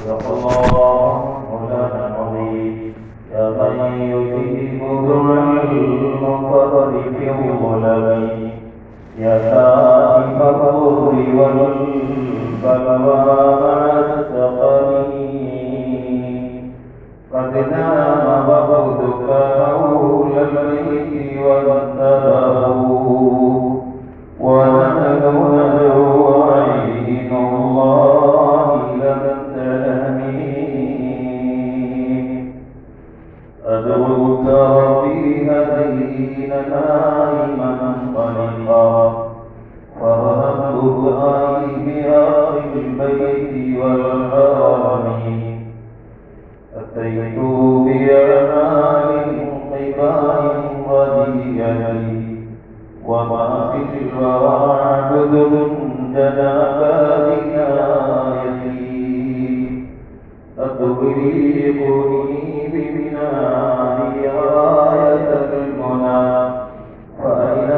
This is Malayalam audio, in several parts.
صدق الله مولانا العظيم يا من يجيب دعاء المضطر في الظلم يا كاشف الضر والبلوى مع السقم قد نام وفدك حول البيت وانتبهوا ونحن ندعو عين الله لم تنمي أدعوك ربي هدينا نائما قلقا فرهب دعائي بآخر البيت والحرم أتيت بأعمال قباء وديتي وما في الورى عبد جنابات آيتي أتغريقني ببنائي غاية المنى فأين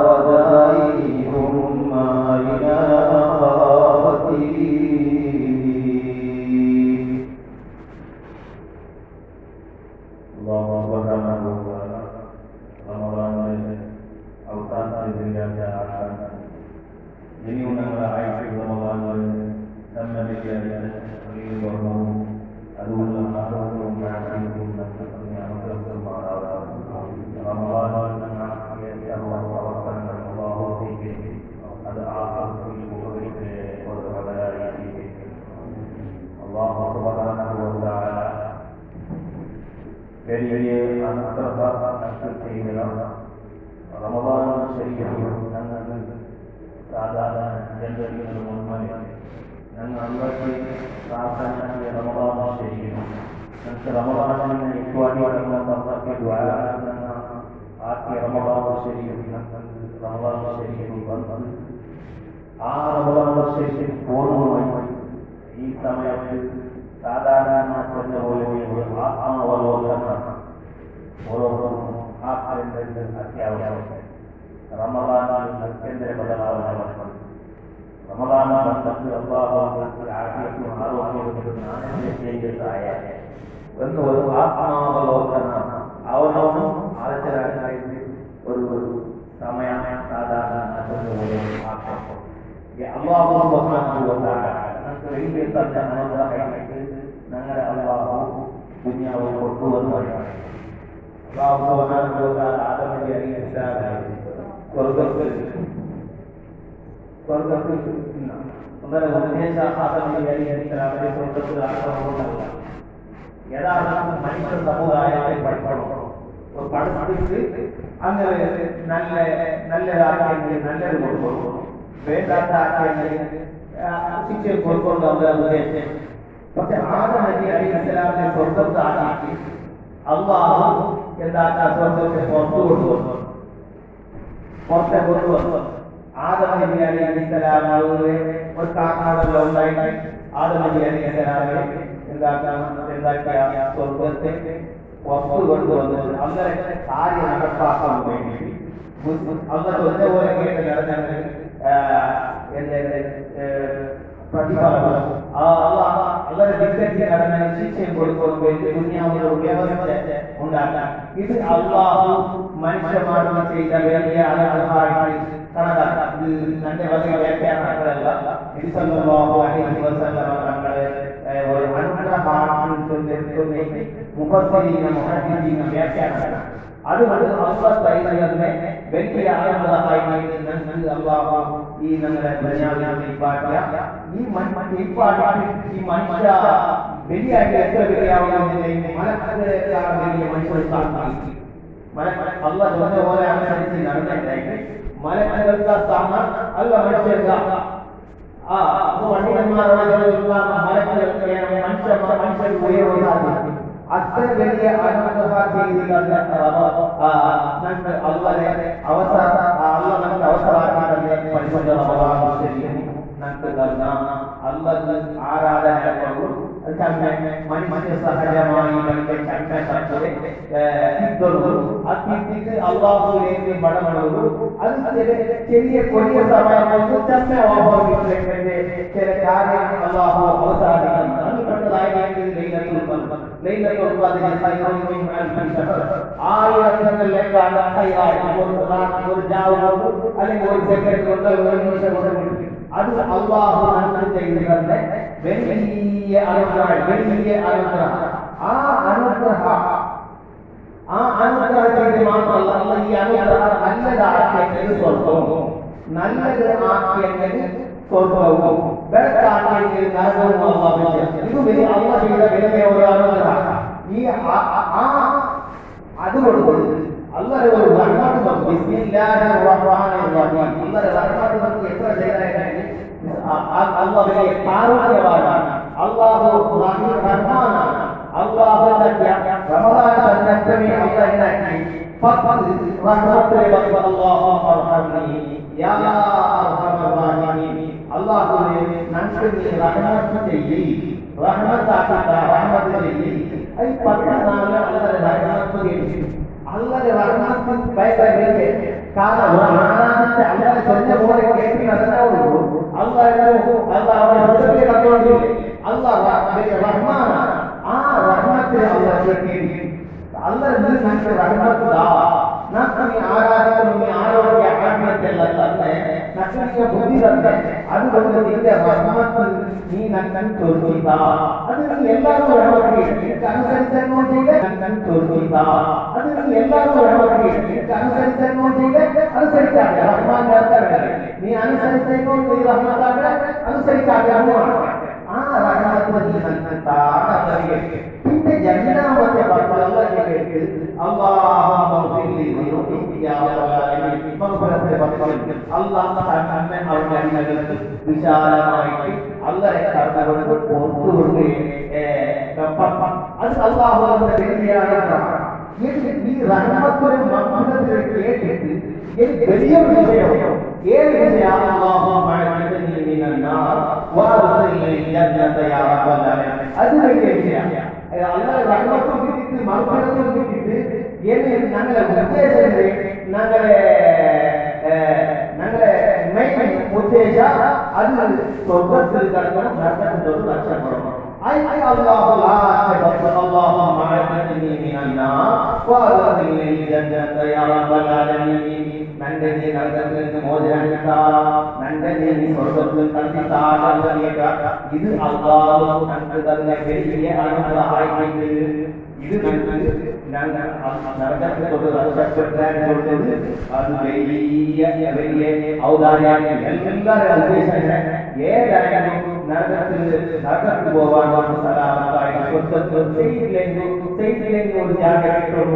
رجائي ثم أين مخافتي ഈ സമയത്ത് സാധാരണ പോലെ ആത്മാവലോകനം ഓരോരുത്തരും ആത്മാവിന്റെ അത്യാവശ്യം റമദാനിൽ അത്യന്തര ബദലാവണം റമദാൻ ബന്ധത്തിൽ ആരോഗ്യവും ആരോഗ്യവുമായ എന്നൊരു ആത്മാവലോകനം അവനവനും ആചരണമായിട്ട് ഒരു സമയം സാധാരണ പോലെ ആക്കണം അല്ലാഹു സുബ്ഹാനഹു വ തആല ഞങ്ങളുടെ അല്ലാഹു ദുനിയാവിൽ കൊണ്ടുവന്നവരാണ്. അല്ലാഹു സുബ്ഹാനഹു വ തആല ആദം നബി അലൈഹിസ്സലാം സ്വർഗ്ഗത്തിൽ അങ്ങനെ ഉദ്ദേശ ആദം നബി അലൈഹിസ്സലാമിനെ സ്വർഗ്ഗത്തിൽ ആക്കുന്നതല്ല. യഥാർത്ഥ മനുഷ്യ സമുദായത്തെ പഠിക്കണം, പഠിപ്പിച്ച് അങ്ങനെ നല്ലതാക്കി നല്ലത് കൊടുക്കണം, വേണ്ടാത്ത ശിക്ഷ കൊടുക്കൊണ്ട് ഉദ്ദേശം. പക്ഷെ ആദം നബി അലൈഹിസ്സലാമിനെ സ്വർഗ്ഗത്താക്കി അല്ലാഹു എന്താക്കാ സ്വർഗ്ഗത്തെ പുറത്തെ കൊണ്ടുവന്നു. ആദം നബി അലൈഹിസ്സലാമിനെ ഒരു കാരണങ്ങളെല്ലാം ഉണ്ടായി. ആദം നബി അലൈഹിസ്സലാമിനെ എന്താക്കിയ സ്വർഗ്ഗത്തെ പുറത്തു കൊണ്ടുവന്നത് അങ്ങനെ കാര്യം നടപ്പാക്കാൻ വേണ്ടി അങ്ങനെ ഒരേപോലെ കേട്ട് നടന്നത് പ്രതിഫലം വളരെ ധിക്കരിച്ച് നടന്ന ശിക്ഷയും കൊടുക്കാൻ വേണ്ടി ദുനിയാവിനൊരു വ്യവസ്ഥ ഉണ്ടാക്കാൻ ഇത് അല്ലാഹു മനുഷ്യമാർക്ക് ചെയ്ത വലിയ അലങ്കാരമായി കണക്കാക്കാം. ഇത് തന്റെ വലിയ വ്യാഖ്യാനങ്ങളല്ല. നബി സല്ലല്ലാഹു അലൈഹി വസല്ലം തങ്ങളെ ഒരു അനുഗ്രഹമാക്കി മുഫസ്സിരീന മുഹദ്ദിസീന വ്യാഖ്യാനമാണ്. അതുകൊണ്ട് അള്ളാഹുവിനെ വലിയ അനുഗ്രഹമായി അല്ലാഹു ഈ നമ്മുടെ ദുനിയാവിനെ ഇപ്പാട്ടിയ ഈ മനുഷ്യ വലിയ എത്ര വലിയ മലക്കുകളെക്കാൾ വലിയ മനുഷ്യരെ സ്ഥാപിച്ചു. അള്ളാഹ് പറഞ്ഞ പോലെ അനുസരിച്ച് നടന്നിട്ടുണ്ടെങ്കിൽ മലക്കുകൾക്ക് സ്ഥാനം അല്ല മനുഷ്യർക്ക്. പണ്ഡിതന്മാരോട് മലക്കുകൾക്ക് മനുഷ്യർ ഉയർന്നു അത്ര വലിയ അനുഗ്രഹ ചെയ്തില്ല. അവസരമാക്കാതെ പരിശുദ്ധ റമദാൻ ശരിക്കും അല്ലാഹ് ആരാധനയുള്ളൂ. മനുഷ്യ സഹജമായി അള്ളാഹുലേക്ക് മടങ്ങുള്ളൂ. അത് ചെറിയ കൊടിയ സമയം ചില കാര്യങ്ങൾ അള്ളാഹു അവസാനിക്കുന്നു. ലൈലത്തുൽ ഖദ്രി ഖൈറുൻ മിൻ അൽഫി ശഹർ. ആയിരത്തിലേക്കാൾ ഖൈറായ ഒരു ജാവ് അല്ലെങ്കിൽ ഒരു സെക്കൻഡ് കൊണ്ട് ഒരു നിമിഷം കൊണ്ട് അത് അല്ലാഹു നമുക്ക് ചെയ്തു തന്ന വലിയ അനുഗ്രഹം. ആ അനുഗ്രഹം ചെയ്ത് മാത്രമല്ല അല്ല ഈ അനുഗ്രഹം നല്ലതാക്കിയത് സ്വർഗവും നല്ലത് ആക്കിയത് സ്വർഗവും വെളുത്താക്കിയത് നരകവും അല്ലാഹു ചെയ്തു. ഇത് വലിയ അല്ലാഹു ചെയ്ത വലിയ ഒരു അനുഗ്രഹം. ഈ അതുകൊണ്ട് അല്ലാഹു ഒരു റഹ്മത്ത് നമുക്ക് ബിസ്മില്ലാഹിർ റഹ്മാനിർ റഹീം. അല്ലാഹു റഹ്മത്ത് നമുക്ക് എത്ര ചെയ്താലും അല്ലാഹു വലിയ കാരുണ്യവാനാണ്. അല്ലാഹു റഹ്മാനാണ്. അല്ലാഹു റമദാൻ തന്നത്തമി അല്ലാഹുനാക്കി ഫഖദ് റഹ്മത്തുൽ അല്ലാഹു അർഹമനി യാ അർഹമർ റഹീം. അല്ലാഹുവേ നമുക്ക് നീ റഹ്മത്ത് ചെയ്യ്, റഹ്മത്താക്കുക, റഹ്മത്ത് ചെയ്യ്. ഈ 10 നാൾ അല്ലാഹു റഹ്മത്ത് ചെയ്യ്. അല്ലാഹു റഹ്മത്ത് ബൈബിളിലെ കാരണം ആരാധിച്ച അല്ലാഹു സ്വന്തം പോലെ കേട്ടി നടന്നവരോ അല്ലാഹു സ്വന്തത്തെ കണ്ടുകൊണ്ടില്ലേ അല്ലാഹു റഹ്മാനാണ്. ആ റഹ്മത്തിനെ അല്ലാഹു കേട്ടി അല്ലാഹു നമുക്ക് റഹ്മത്ത് ദാ. നമുക്ക് നീ ആരാധിക്കണം, നീ ആരോഗ്യ ആത്മീയതല്ല തന്നെ, നമുക്ക് ബുദ്ധി തന്നെ. അതുകൊണ്ട് നിന്റെ റഹ്മത്ത് നീ നന്മ ചോദിച്ചാ അത് നീ എല്ലാവരും റഹ്മത്ത് നിനക്ക് അനുസരിച്ചോ ചെയ്ത് നന്മ ചോദിച്ചാ അത് നീ എല്ലാവരും റഹ്മത്ത് നിനക്ക് അനുസരിച്ചോ ചെയ്ത് അനുസരിച്ചാൽ റഹ്മാൻ നീ അനുസരിച്ചോ നീ റഹ്മത്താക അനുസരിച്ചാൽ ആ റഹ്മത്ത് നീ നന്മ. പിന്നെ ജന്നാമത്തെ അല്ലാഹുവിനെ കേട്ട് അല്ലാഹുമ്മ ഫില്ലി ദുനൂബി യാ റബ്ബൽ മഗ്ഫിറത്തെ ബർക്കത്ത് അല്ലാഹു തആല അവരുടെ വിശാലമായിട്ട് അല്ലാഹുവെ കർമ്മകൊണ്ട് പുറത്തുകൊണ്ട് അത് അല്ലാഹുവിന്റെ വലിയാണ്. ഈ റഹ്മത്തുൽ മഗ്ഫിറത്തെ കേട്ടിട്ട് എനിക്ക് വലിയ വിഷയം ഏത് വിഷയം അല്ലാഹുമ്മ അഅ്തിനി മിനന്നാർ വഅദ്ഖിൽനി ജന്നത യാ റബ്ബൽ ആലമീൻ. അത് വലിയ വിഷയം. അല്ലാഹു റഹ്മത്തുൽ കിട്ടിട്ട് മഗ്ഫിറത്തുൽ കിട്ടിട്ട് ഏത് ഞങ്ങളെ ഉദ്ദേശിച്ചത് ഞങ്ങളെ മെയിൻ ഉദ്ദേശം അത് സ്വർഗ്ഗത്തിൽ കടക്കണം, നരകത്തിൽ രക്ഷപ്പെടണം. അല്ലാഹു ലാ തഖബ്ബൽ അല്ലാഹുമ്മ അഅ്തിനി മിനന്നാർ വഅദ്ഖിൽനി ജന്നത യാ റബ്ബൽ ആലമീൻ. നന്റെ നീ നരകത്തിൽ നിന്ന് മോചനം, നന്റെ നീ സ്വർഗ്ഗത്തിൽ കടത്തിത്താ. ഇത് അല്ലാഹു നമുക്ക് തന്ന വലിയ അനുഗ്രഹമായിട്ട് ഇത് ഞങ്ങൾ നരകത്തിൽ തൊട്ട് രക്ഷപ്പെടാൻ കൊടുത്തത് അത് വലിയ വലിയ ഔദാര്യാണ്. എല്ലാവരും ഉദ്ദേശിച്ച ഏതായാലും നരകത്തിൽ പോവാൻ സലാമത്തായി സ്വർഗ്ഗത്തിൽ ഒരു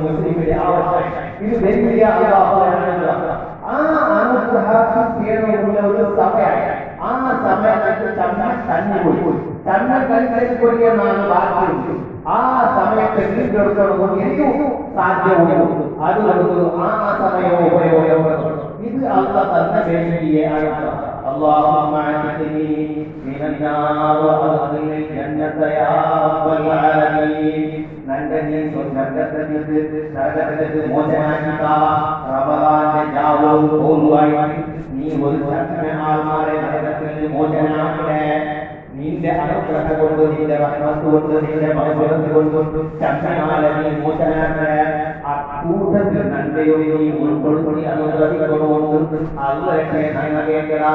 മുസ്ലിമിന്റെ ആവശ്യം. ഇത് വലിയ ആ അനുഗ്രഹത്തിനുള്ള ഒരു സമയമായി. ആ സമയത്ത് ചമ്മ ബാക്കിയുണ്ട്. ആ സമയത്ത് വീണ്ടെടുക്കണം എനിക്കും സാധ്യവും. അതുകൊണ്ട് ആ സമയം ഉപയോഗപ്പെടുത്തണം. ഇത് അല്ലാഹു തന്ന വേണ്ടിയ اللهم اعتقني من النار وادخلني الجنة يا رب العالمين. നന്റെ നീ സ്വർഗ്ഗത്തിൽ നരകത്തിൽ മോചനാക്കുക. റമദാന്റെ ജാവവും പോലുമായി നീ ഒരു ആത്മാരെ നരകത്തിൽ മോചനാക്കണേ. നിന്റെ അനുഗ്രഹം കൊണ്ട്, നിന്റെ റഹ്മത്ത് കൊണ്ട്, നിന്റെ മഗ്ഫിറത്ത് കൊണ്ട് ചങ്ങനാലെ നീ മോചനാക്കണേ. കൂട്ടത്തിൽ നന്മയോ നീ ഉൾപ്പെടുത്തി അനുഗ്രഹിക്കണമെന്ന് അല്ലാഹുവേ നന്മ കേൾക്കടാ,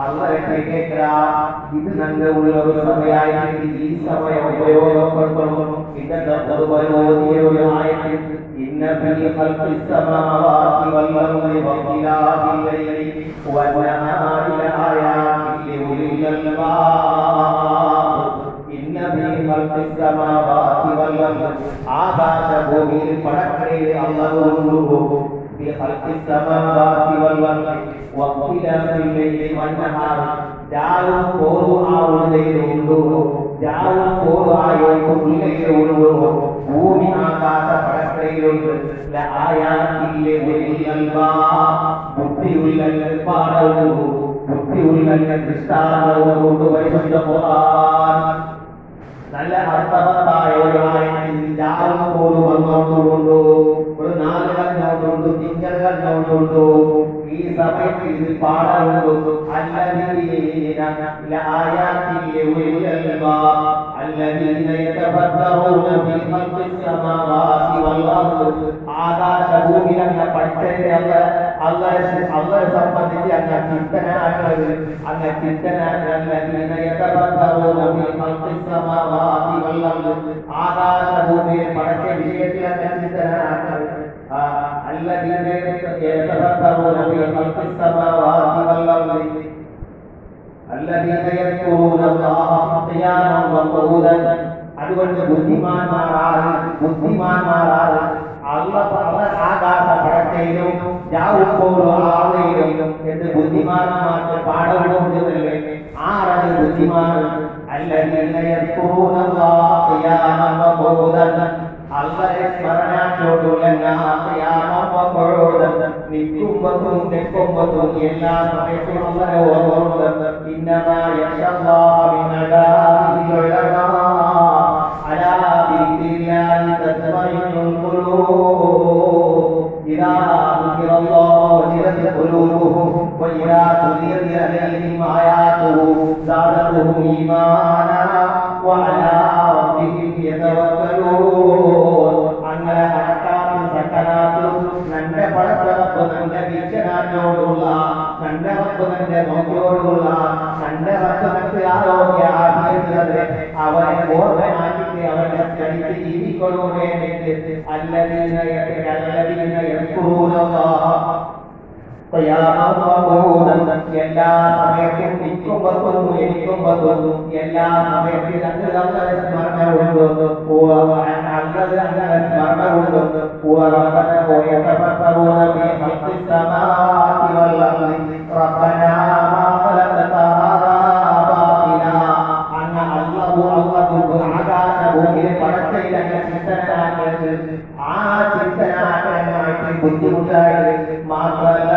അല്ലാഹുവേ കേൾക്കടാ. ഇത് നന്മ ഉള്ള ഒരു സമയമായിട്ട് ഈ സമയം ഉപയോഗപ്പെടുത്തണം. ഇതിന്റെ ഒരു ആയത്തിൽ ഇന്ന ഫീ ഖൽഖിസ് സമാവാതി വൽ അർളി വഖിലാഫിൽ ലൈലി വന്നഹാരി ലആയാതിൻ ലിഉലിൽ അൽബാബ്. ഇന്ന ഫീ ഖൽഖിസ് സമാവാതി വൽ അർളി ആകാശഭൂമിയിൽ പടക്കടയിൽ അല്ലാഹു ഫീ ഖൽഖിസ് സമാവാതി വൽ അർളി വഖിലാഫിൽ ലൈലി വന്നഹാരി രാവും പോലും ആവുന്നതിലുണ്ടോ, രാവും പോലും ആയുള്ളിലുണ്ടോ, ഭൂമി ആകാശ പടക്കടയിലുണ്ട്. ബുദ്ധിയുള്ള പാഠവും ബുദ്ധിയുള്ള ദൃഷ്ടാന്തവും കൊണ്ടുവരുന്ന ഖുർആൻ നല്ല അർത്ഥവത്തായ ഒരു ആയത്തിൽ രാവും പോലും വന്നോണ്ടുകൊണ്ടു, ഒരു നാല് കണ്ണോണ്ടുണ്ട്, തിങ്കൾ കണ്ണോണ്ടുണ്ട്. ഈ സമയത്ത് ഇത് പാഠമുണ്ട്. അല്ലദീന لآيات لأولي الألباب الذين يتفكرون في خلق السماوات والأرض ആകാശഭൂമികളെ പഠിച്ചതിന് അള്ളാഹെ സംബന്ധിച്ച് അങ്ങ് ചിന്തനാക്കുന്നത് അങ്ങ് ആകാശഭൂമിയെ പഠിച്ച വിഷയത്തിൽ അങ്ങ് ചിന്തനാക്കുന്നത് الذين يتفكرون في خلق السماوات والأرض الذين يذكرون الله قياما وقعودا അതുകൊണ്ട് ബുദ്ധിമാന്മാരാണ് അള്ളാഹ് ആകാശ പടക്കയിലും ജാവുമ്പോഴും ആവയിലും എന്ന് ബുദ്ധിമാന്മാർക്ക് പാഠം കൊടുക്കുന്നില്ലേ ആരാണ് ബുദ്ധിമാൻ الذين يذكرون الله قياما وقعودا അള്ളാഹെ സ്മരണയോടുള്ള നിൽക്കുമ്പത്തും തെക്കുമ്പത്തും എല്ലാ സമയത്തും അള്ളാഹെ ഓർമ്മയുണ്ട് ഇന്നമാ യഖ്ശല്ലാഹ മിൻ അദാബിൽ ഉലമാ അലാ ബിദില്ലാഹി തത്മഇന്നുൽ ഖുലൂബ് ഇദാ ദിക്റല്ലാഹു വജിലത് ഖുലൂബുഹും വഇദാ തുലിയത് അലൈഹിം ആയാതുഹു സാദതുഹും ഈമാനാ വഅലാ റബ്ബിഹിം യതവക്കലൂൻ അങ്ങനെ അഹ്കാമും സകലാത്തും നന്റെ പടച്ചറപ്പ് നന്റെ വീക്ഷണോടുള്ള നന്റെ റബ്ബ് നന്റെ നോക്കിയോടുള്ള നന്റെ റബ്ബ് നന്റെ ആരോഗ്യ ആഭ്യന്തരത്തെ അവനെ ഓർമ്മയാക്കിയിട്ട് അവനെ സ്മരിച്ച് ജീവിക്കൊള്ളൂ വേണ്ടിയിട്ട് അല്ലദീന യദ്കുറൂനല്ലാഹ എല്ലാ സമയത്തും നിൽക്കുമ്പോഴും ഇരിക്കുമ്പോഴും എല്ലാ സമയത്തും അങ്ങനെ സ്മരണയുണ്ട് നല്ലത് അങ്ങനെ സ്മരണയുണ്ട് ആകാശഭൂമിയെ പടച്ചയിലങ്ങ് ചിന്തനാക്കരുത് ആ ചിന്തനാക്കാനായിട്ട് ബുദ്ധിമുട്ടായത് മാത്രമല്ല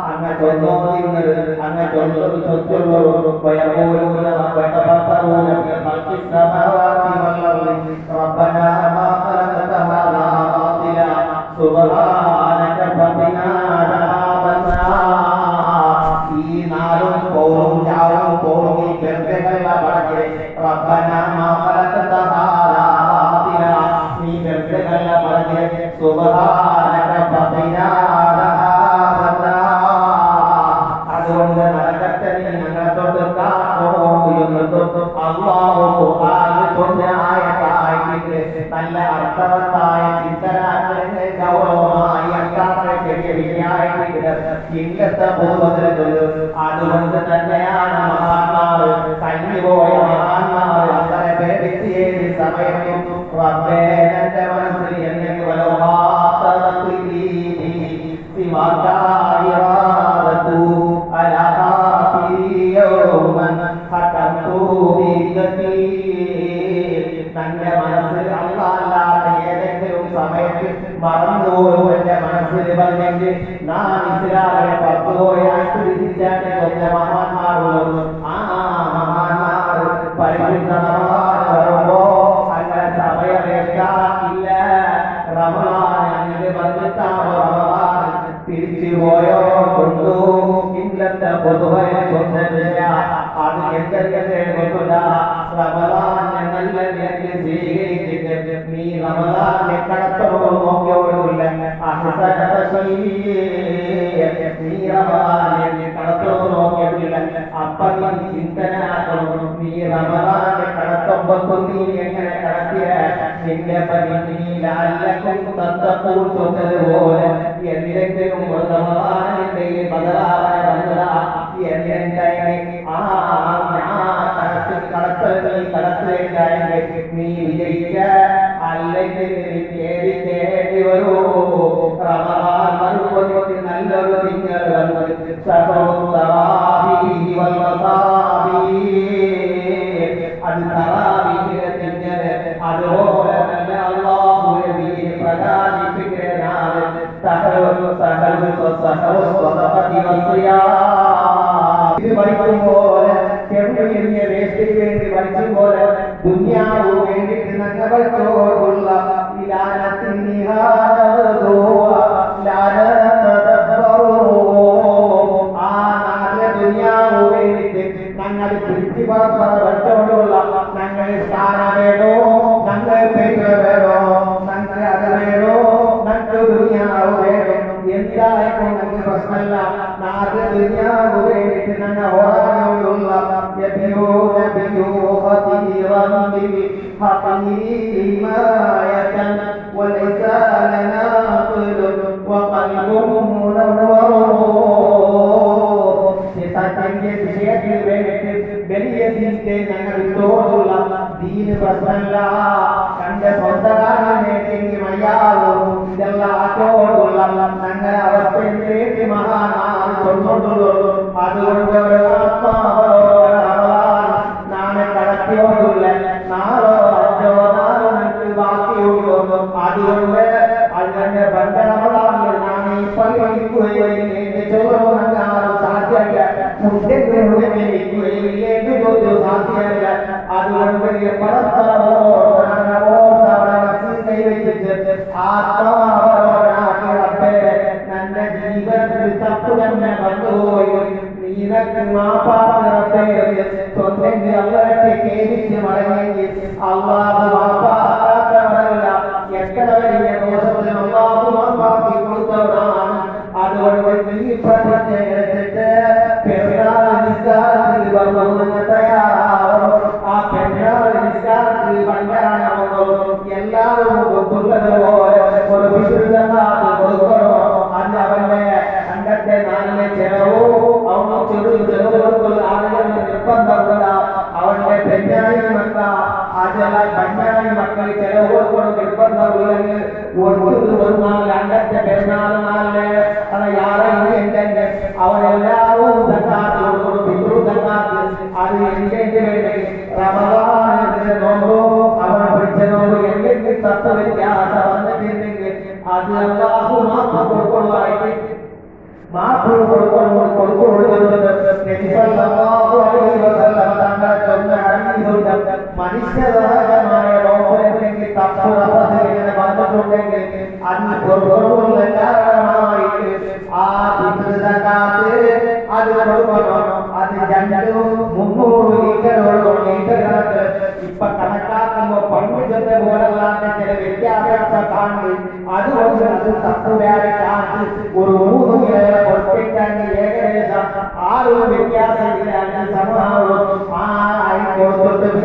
അങ്ങ് ചൊല്ലുന്നത് അങ്ങ് ചൊല്ലുള്ളൂ ഈ നാലും പോറും ചാവും പോറും ഈ വെറുതെകള പടക്കെ നീ വെറുതെകള പടക്കെ അതുകൊണ്ട് നരകത്തെ നീ ഞങ്ങളെ തൊട്ട് കാത്തോടുന്നു അല്ലാഹു നല്ല അർത്ഥവത്തായ ചിന്തനാക്കളെ ഗൗരവമായി ഇന്നത്തെ ബോധത്തിലുള്ളത് അതുകൊണ്ട് തന്നെയാണ് മഹാന്മാർ കഴിഞ്ഞുപോയ മഹാന്മാർ അങ്ങനെ പേടിച്ചേരി സമയത്തും റബ്ബേ എന്റെ മനസ്സിൽ എന്നെങ്കിൽ തന്റെ മനസ്സിൽ അല്ലാത്ത ഏതെങ്കിലും സമയത്ത് മറന്നുപോലും എന്റെ മനസ്സിൽ പറഞ്ഞെങ്കിൽ നാം ഇസ്ലാമിനെ പത്തുപോയായിട്ട് തിരിച്ചാണ് എന്റെ മഹാന്മാരുള്ളത് ആ മഹാന്മാർ പരിശുദ്ധമായ വരുമ്പോ അങ്ങനെ സമയമേക്കാക്കില്ല റമളാൻ അങ്ങനെ വന്നിട്ടാണോ റമളാൻ തിരിച്ചു പോയോ കൊണ്ടു ഇന്നത്തെ പൊതുവെ കൊണ്ടില്ല അത് എന്തൊക്കെ കൊണ്ടില്ല റമളാൻ നല്ല നിലയ്ക്ക് സ്വീകരിച്ചിട്ട് നീ റമളാനെ കടത്തണോ നോക്കിയോടില്ല നീ റമളാനെ കടത്തണോ നോക്കിയിട്ടില്ല അപ്പൊ നീ ചിന്തനാക്കണം നീ റമളാനെ കടത്തുമ്പോ നീ എങ്ങനെ കടത്തിയ നിന്റെ പതിനീലക്കും തത്തപ്പൂർ ചൊന്നതുപോലെ എന്തെങ്കിലും റമളാനിന്റെ ബദലാവാൻ വന്നതാ കടത്തേണ്ടായെങ്കിൽ നീ വിജയിക്ക അല്ലെങ്കിൽ കേടി വരൂ റമളാൻ മറുപടി നല്ലൊരു നിങ്ങൾ അത് തറാവീഹിലെ തിന്നല് അതുപോലെ തന്നെ അല്ലാഹുവിന്റെ ദീൻ പ്രകാശിപ്പിക്കാനാണ് ഇത് പഠിക്കുമ്പോൾ ചെറിയ വേസ്റ്റിന് വേണ്ടി പഠിക്കുമ്പോൾ ദുനിയാവ് വേണ്ടിയിട്ട് ഞങ്ങൾ ചോടുള്ള ആ നാല് ദുനിയാവ് വേണ്ടിയിട്ട് ഞങ്ങൾ പിടിച്ചു വെച്ചോണ്ടുള്ള ഞങ്ങൾ സ്ഥാനം വേണോ, ഞങ്ങൾ പേര് വേണോ, ഞങ്ങൾ അത് വേണോ, ഞങ്ങൾക്ക് ദുനിയാവ് വേണം. എന്തായാലും ഞങ്ങൾക്ക് പ്രശ്നമല്ല. നാല് ദുനിയാവ് വേണ്ടിട്ട് ഞങ്ങൾ ഓരാനുള്ള وليس لنا عقل وقلب منور. തന്റെ വിഷയത്തിൽ വേണ്ടിട്ട് വലിയ ദീന്റെ ഞങ്ങൾ വിട്ടോടുള്ള ദീന് പ്രശ്നമല്ല. തന്റെ സ്വന്തകാലം നേടിയെങ്കിൽ മയ്യാവും ഇതെല്ലാം ആറ്റോടുള്ള ഞങ്ങളുടെ അവസ്ഥയിൽ വേണ്ടി മഹാനാണ് ചൊല്ലുള്ളൂ. അതുകൊണ്ട് നാളെ കടത്തിയോടുള്ള നാളോ അഞ്ചോ നാളോ ഞങ്ങൾക്ക് ബാക്കിയുള്ളൂ. അതുകൊണ്ട് അതിന്റെ ബന്ധനങ്ങളാണ് ഞാൻ ഈ പള്ളിക്കുകയും ചൊല്ലുന്ന സാധ്യത സാധ്യമല്ല. അതുകൊണ്ട് കൈവച്ചിട്ട് ആത്മാവോടാക്കി എന്റെ ജീവിതത്തിൽ തപ്പു തന്നെ വന്നുപോയി. നീനക്ക് മാപ്പാറത്തെ സ്വന്തം അവരെ കേരിച്ച് മടങ്ങെങ്കിൽ അള്ളാഹു മാപ്പാറാത്തവരല്ല. എത്ര വലിയ ദോഷത്തിന് അള്ളാഹു മാപ്പാക്കി കൊടുത്തവരാണ്. അതുകൊണ്ട് ഈ പ്രതിജ്ഞ എടുത്തിട്ട് പെരുന്നാൾ നിസ്കാരത്തിൽ വന്നു തയ്യാറാവണം. ആ പെരുന്നാൾ നിസ്കാരത്തിൽ പങ്കെടുക്കണമോ എല്ലാവരും ഒത്തുള്ളതുപോലെ ഒരു വിശുദ്ധനാഥ് കൊടുക്കണോ. അത് അവന്റെ അണ്ടത്തെ നാലിലെ ചെലവോ അവനോ ചെറുകൊടുക്കുന്ന ആളുകളുടെ നിർബന്ധമുള്ള അവന്റെ പെഞ്ഞായി മക്ക അതെല്ലാം കഞ്ഞായി മക്കൾ ചെലവ് കൊടുക്കണം നിർബന്ധമുള്ളെങ്കിൽ ഒട്ടു വന്നാൽ അണ്ടത്തെ പെരുന്നാൾ നാളിലെ അത് യാറെങ്കിൽ അവരെല്ലാവരും തക്കാത്ത് കൊടുക്കണം. പിതൃ തക്കാത്ത് അത് എന്തെങ്കിലും വേണ്ടി റമദാനിന്റെ നോമ്പോ അവൻ പിടിച്ച നോമ്പ് എന്തെങ്കിലും തത്വ വ്യത്യാസം വന്നിട്ടുണ്ടെങ്കിൽ അത് അല്ലാഹു മാപ്പ് കൊടുക്കുന്നതായിട്ട് മാപ്പ് മനുഷ്യമായ നോമ്പെങ്കിൽ തപ്പുറപ്പെങ്കിൽ വന്നിട്ടുണ്ടെങ്കിൽ അന്ന് കൊടുക്കുന്ന കാരണമായിട്ട് ആ പിതൃതക്കാത്ത് അത് കൊടുക്കണം. അത് 200-300 ലീറ്റർ കണക്ക് ഇപ്പൊ കണക്കാക്കുമ്പോ പണ്ട് ചെന്ന പോലല്ലാത്ത ചില വ്യത്യാസത്തെ കാണി. അതുകൊണ്ട് അത് തപ്പുവേറെയാണ്. ഒരു 3 കിലോ കൊടുത്തിട്ടെങ്കിൽ ഏകദേശം 6 വ്യത്യാസമില്ലാണ്ട് സമമാവും. ആ അരി കൊടുത്തിട്ട്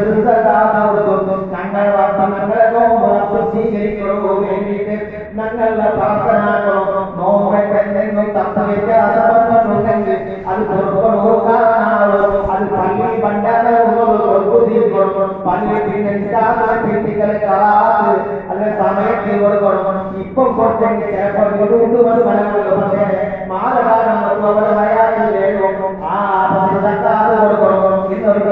കൊടുത്തു ഞങ്ങൾ ഞങ്ങളെ നോമ്പ് സ്വീകരിക്കണോ വേണ്ടിയിട്ട് ഞങ്ങളുടെ പ്രാർത്ഥന നോമ്പ് എന്തെങ്കിലും തത്വ വ്യത്യാസം വന്നിട്ടുണ്ടെങ്കിൽ അത് കൊടുക്കണോ. അത് പള്ളി പണ്ടാകുന്നത് പള്ളി പിന്നെ കളാത് അതിന്റെ സമയത്ത് കൊടുക്കണം. ഇപ്പം കുറച്ചെങ്കിൽ ചിലപ്പോൾ സ്ഥലമുള്ളൂ. പക്ഷേ മാലകാലം അവരുടെ ഹയാത്തിൽ വേണം. ആ സർക്കാർ കൊടുക്കണം. ഇന്നൊരു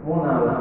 മൂന്നാമത്